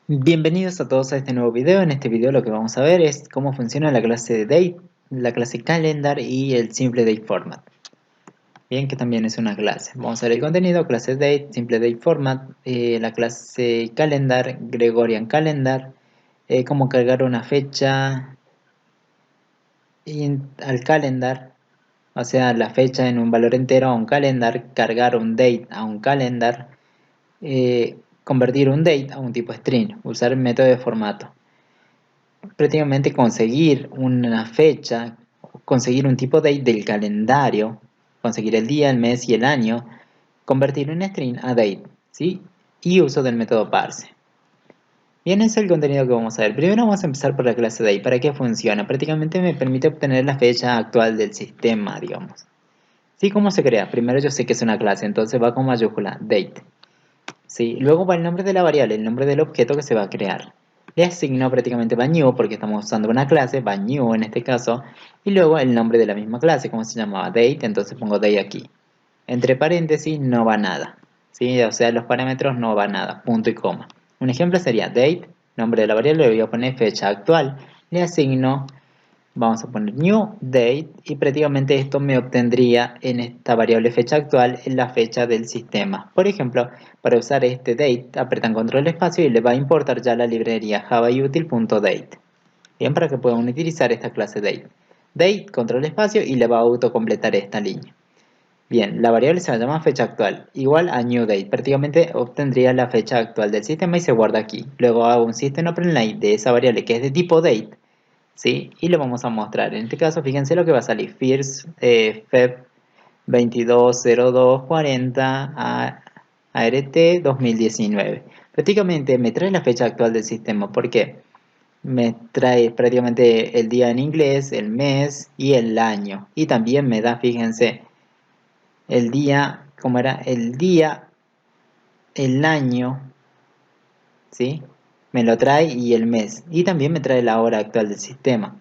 Bienvenidos a todos a este nuevo video. En este video lo que vamos a ver es cómo funciona la clase de date, la clase calendar y el simple date format. Bien, que también es una clase. Vamos a ver el contenido: clase date, simple date format, la clase calendar, Gregorian calendar, cómo cargar una fecha al calendar, o sea, la fecha en un valor entero a un calendar, cargar un date a un calendar, convertir un date a un tipo string, usar el método de formato. Prácticamente conseguir una fecha, conseguir un tipo date del calendario, conseguir el día, el mes y el año, convertir un string a date, ¿sí? Y uso del método parse. Bien, ese es el contenido que vamos a ver. Primero vamos a empezar por la clase date. ¿Para qué funciona? Prácticamente me permite obtener la fecha actual del sistema, digamos. ¿Sí? ¿Cómo se crea? Primero yo sé que es una clase, entonces va con mayúscula, date. ¿Sí? Luego va el nombre de la variable, el nombre del objeto que se va a crear. Le asigno prácticamente va new porque estamos usando una clase, va new en este caso, y luego el nombre de la misma clase, como se llamaba date, entonces pongo date aquí. Entre paréntesis no va nada, ¿sí? O sea, los parámetros no va nada, punto y coma. Un ejemplo sería date, nombre de la variable, le voy a poner fecha actual, le asigno, vamos a poner new date y prácticamente esto me obtendría en esta variable fecha actual en la fecha del sistema. Por ejemplo, para usar este date apretan control espacio y le va a importar ya la librería javautil.date. Bien, para que puedan utilizar esta clase date. Date, control espacio y le va a autocompletar esta línea. Bien, la variable se llama fecha actual, igual a new date. Prácticamente obtendría la fecha actual del sistema y se guarda aquí. Luego hago un system.openLine de esa variable que es de tipo date, ¿sí? Y lo vamos a mostrar. En este caso, fíjense lo que va a salir. First Feb 220240 ART 2019. Prácticamente me trae la fecha actual del sistema. ¿Por qué? Me trae prácticamente el día en inglés, el mes y el año. Y también me da, fíjense, el día, ¿cómo era? El día, el año, ¿sí? Me lo trae y el mes. Y también me trae la hora actual del sistema.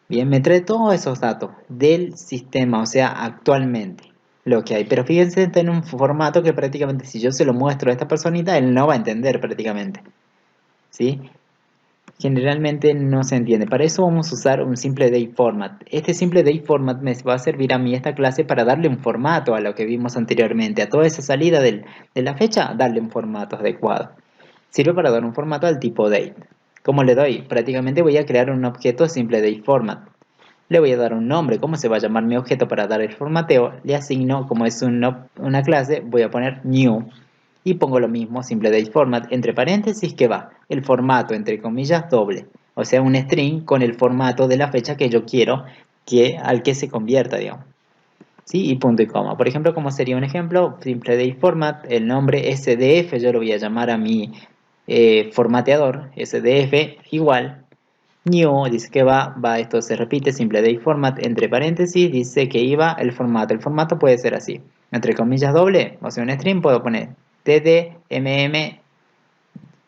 Bien, me trae todos esos datos del sistema, o sea, actualmente lo que hay. Pero fíjense, está en un formato que prácticamente si yo se lo muestro a esta personita, él no va a entender prácticamente, ¿sí? Generalmente no se entiende. Para eso vamos a usar un simple date format. Este simple date format me va a servir a mí esta clase para darle un formato a lo que vimos anteriormente. A toda esa salida de la fecha, darle un formato adecuado. Sirve para dar un formato al tipo date. ¿Cómo le doy? Prácticamente voy a crear un objeto simple date format. Le voy a dar un nombre, cómo se va a llamar mi objeto para dar el formateo. Le asigno, como es una clase, voy a poner new. Y pongo lo mismo, simple date format, entre paréntesis que va el formato, entre comillas, doble. O sea, un string con el formato de la fecha que yo quiero al que se convierta, digamos. ¿Sí? Y punto y coma. Por ejemplo, como sería un ejemplo, simple date format, el nombre SDF, yo lo voy a llamar a mi formateador, SDF, igual new, dice que esto se repite, simple date format, entre paréntesis, dice que iba el formato puede ser así, entre comillas doble, o sea un string puedo poner td,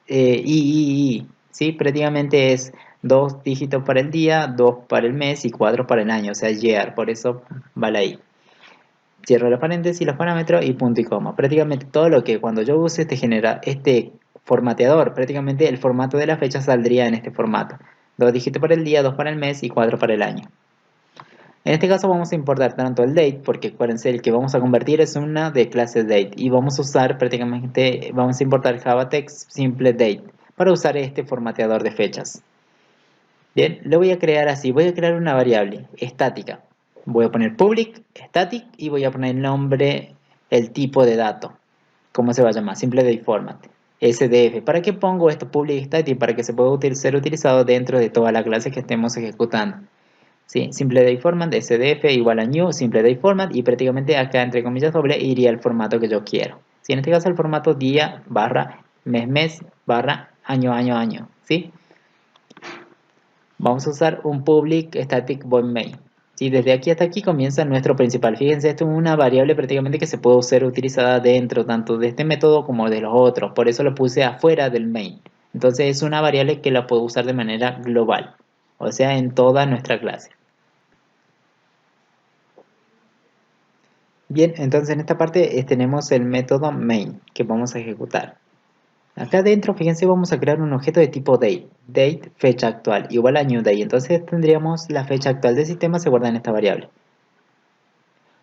I, ¿sí? Prácticamente es 2 dígitos para el día, 2 para el mes y 4 para el año, o sea year, por eso vale ahí. Cierro los paréntesis, los parámetros y punto y coma. Prácticamente todo lo que cuando yo use este formateador, prácticamente el formato de la fecha saldría en este formato. 2 dígitos para el día, 2 para el mes y 4 para el año. En este caso vamos a importar tanto el date, porque acuérdense, el que vamos a convertir es una de clase date. Y vamos a usar prácticamente, vamos a importar JavaText simple date para usar este formateador de fechas. Bien, lo voy a crear así, voy a crear una variable estática. Voy a poner public, static y voy a poner el nombre, el tipo de dato. ¿Cómo se va a llamar? Simple date format. SDF. ¿Para qué pongo esto public static? Para que se pueda ser utilizado dentro de toda la clase que estemos ejecutando. ¿Sí? Simple date format, SDF igual a new, simple date format y prácticamente acá entre comillas doble iría el formato que yo quiero. ¿Sí? En este caso el formato día barra mes barra año. ¿Sí? Vamos a usar un public static void main. ¿Sí? Desde aquí hasta aquí comienza nuestro principal. Fíjense, esto es una variable prácticamente que se puede ser utilizada dentro tanto de este método como de los otros. Por eso lo puse afuera del main. Entonces es una variable que la puedo usar de manera global. O sea, en toda nuestra clase. Bien, entonces en esta parte tenemos el método main que vamos a ejecutar. Acá adentro, fíjense, vamos a crear un objeto de tipo date. Date, fecha actual, igual a new day. Entonces tendríamos la fecha actual del sistema, se guarda en esta variable.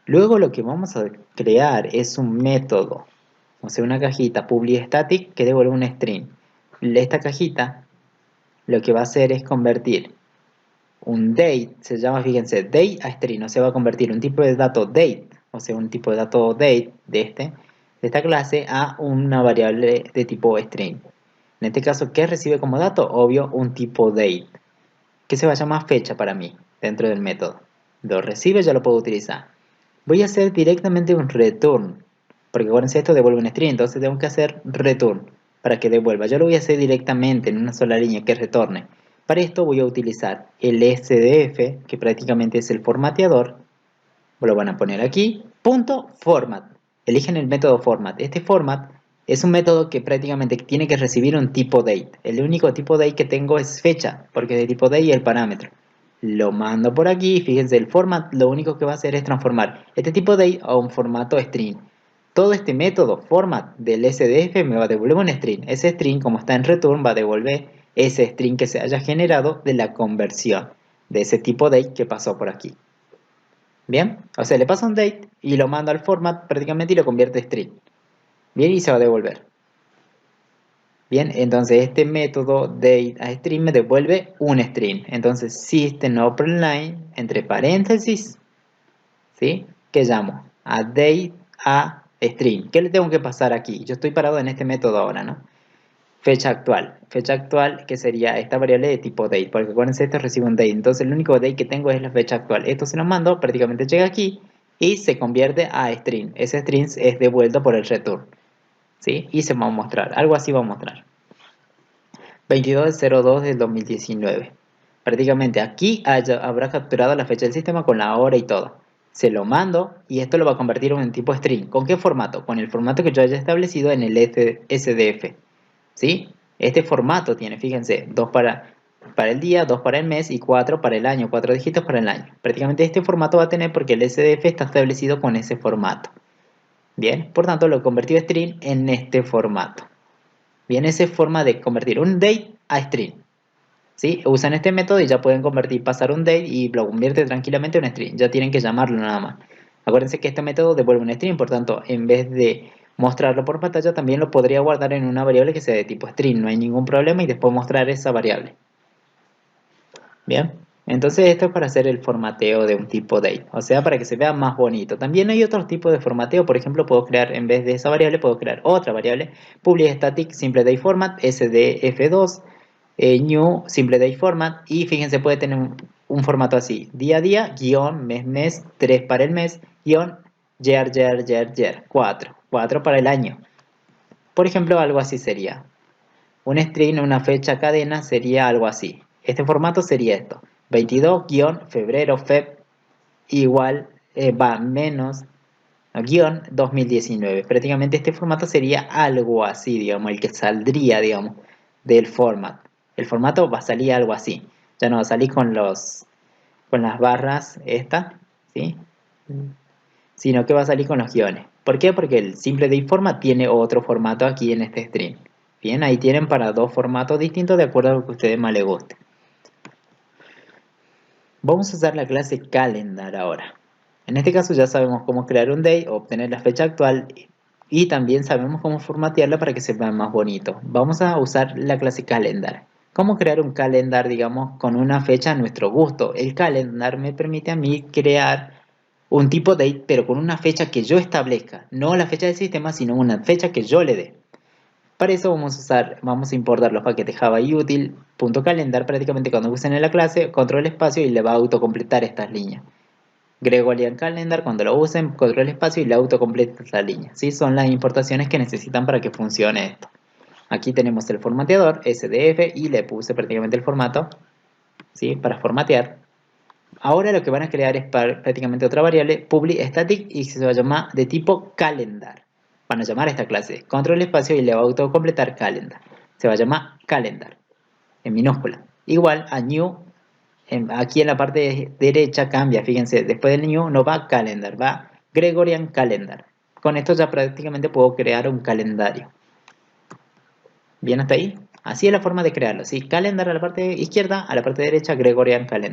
Luego lo que vamos a crear es un método, o sea, una cajita public static que devuelve un string. Esta cajita lo que va a hacer es convertir un date, se llama, fíjense, date a string, o sea, va a convertir un tipo de dato date, o sea, un tipo de dato date de esta clase a una variable de tipo string. En este caso, ¿qué recibe como dato? Obvio, un tipo date, que se va a llamar fecha para mí, dentro del método. Lo recibe, ya lo puedo utilizar. Voy a hacer directamente un return, porque acuérdense, esto devuelve un string, entonces tengo que hacer return para que devuelva. Yo lo voy a hacer directamente en una sola línea que retorne. Para esto voy a utilizar el SDF, que prácticamente es el formateador. Lo van a poner aquí, punto format. Eligen el método format. Este format es un método que prácticamente tiene que recibir un tipo date. El único tipo date que tengo es fecha, porque de tipo date es el parámetro. Lo mando por aquí, fíjense, el format lo único que va a hacer es transformar este tipo date a un formato string. Todo este método format del SDF me va a devolver un string. Ese string, como está en return, va a devolver ese string que se haya generado de la conversión de ese tipo date que pasó por aquí. Bien, o sea, le paso un date y lo mando al format prácticamente y lo convierte en string. Bien, y se va a devolver. Bien, entonces este método date a string me devuelve un string. Entonces system open line entre paréntesis, ¿sí? ¿Qué llamo? A date a string. ¿Qué le tengo que pasar aquí? Yo estoy parado en este método ahora, ¿no? Fecha actual que sería esta variable de tipo date, porque acuérdense, esto recibe un date, entonces el único date que tengo es la fecha actual. Esto se lo mando, prácticamente llega aquí y se convierte a string. Ese string es devuelto por el return, ¿sí? Y se va a mostrar, algo así va a mostrar. 22/02 del 2019. Prácticamente aquí habrá capturado la fecha del sistema con la hora y todo. Se lo mando y esto lo va a convertir en un tipo string. ¿Con qué formato? Con el formato que yo haya establecido en el SDF. ¿Sí? Este formato tiene, fíjense, 2 para el día, 2 para el mes y 4 para el año, 4 dígitos para el año. Prácticamente este formato va a tener porque el SDF está establecido con ese formato. Bien, por tanto lo he convertido string en este formato. Bien, esa es forma de convertir un date a string. ¿Sí? Usan este método y ya pueden convertir, pasar un date y lo convierte tranquilamente en un string. Ya tienen que llamarlo nada más. Acuérdense que este método devuelve un string, por tanto, en vez de mostrarlo por pantalla, también lo podría guardar en una variable que sea de tipo string. No hay ningún problema y después mostrar esa variable. Bien, entonces esto es para hacer el formateo de un tipo date, o sea, para que se vea más bonito. También hay otros tipos de formateo, por ejemplo, puedo crear, en vez de esa variable, puedo crear otra variable, public static simple date format, sdf2, new simple date format, y fíjense, puede tener un formato así, día a día, guión, mes, 3 para el mes, guión, year, 4 para el año. Por ejemplo, algo así sería. Un string, una fecha cadena, sería algo así. Este formato sería esto. 22-febrero, feb, igual, va menos, guión 2019. Prácticamente este formato sería algo así, digamos, el que saldría, digamos, del format. El formato va a salir algo así. Ya no va a salir con con las barras esta, ¿sí? Sino que va a salir con los guiones. ¿Por qué? Porque el simple de format tiene otro formato aquí en este string. Bien, ahí tienen para dos formatos distintos de acuerdo a lo que a ustedes más les guste. Vamos a usar la clase calendar ahora. En este caso ya sabemos cómo crear un day, obtener la fecha actual y también sabemos cómo formatearla para que se vea más bonito. Vamos a usar la clase calendar. ¿Cómo crear un calendar, digamos, con una fecha a nuestro gusto? El calendar me permite a mí crear un tipo date, pero con una fecha que yo establezca. No la fecha del sistema, sino una fecha que yo le dé. Para eso vamos a importar los paquetes java y util.calendar. Prácticamente cuando usen en la clase, control espacio y le va a autocompletar estas líneas. Gregorian Calendar, cuando lo usen, control espacio y le autocompleta esta línea. ¿Sí? Son las importaciones que necesitan para que funcione esto. Aquí tenemos el formateador, SDF, y le puse prácticamente el formato, ¿sí? Para formatear. Ahora lo que van a crear es prácticamente otra variable, public static, y se va a llamar de tipo calendar. Van a llamar a esta clase control espacio y le va a autocompletar calendar. Se va a llamar calendar, en minúscula. Igual a new, aquí en la parte derecha cambia, fíjense, después del new no va calendar, va Gregorian calendar. Con esto ya prácticamente puedo crear un calendario. Bien hasta ahí. Así es la forma de crearlo. ¿Sí? Calendar a la parte izquierda, a la parte derecha Gregorian Calendar.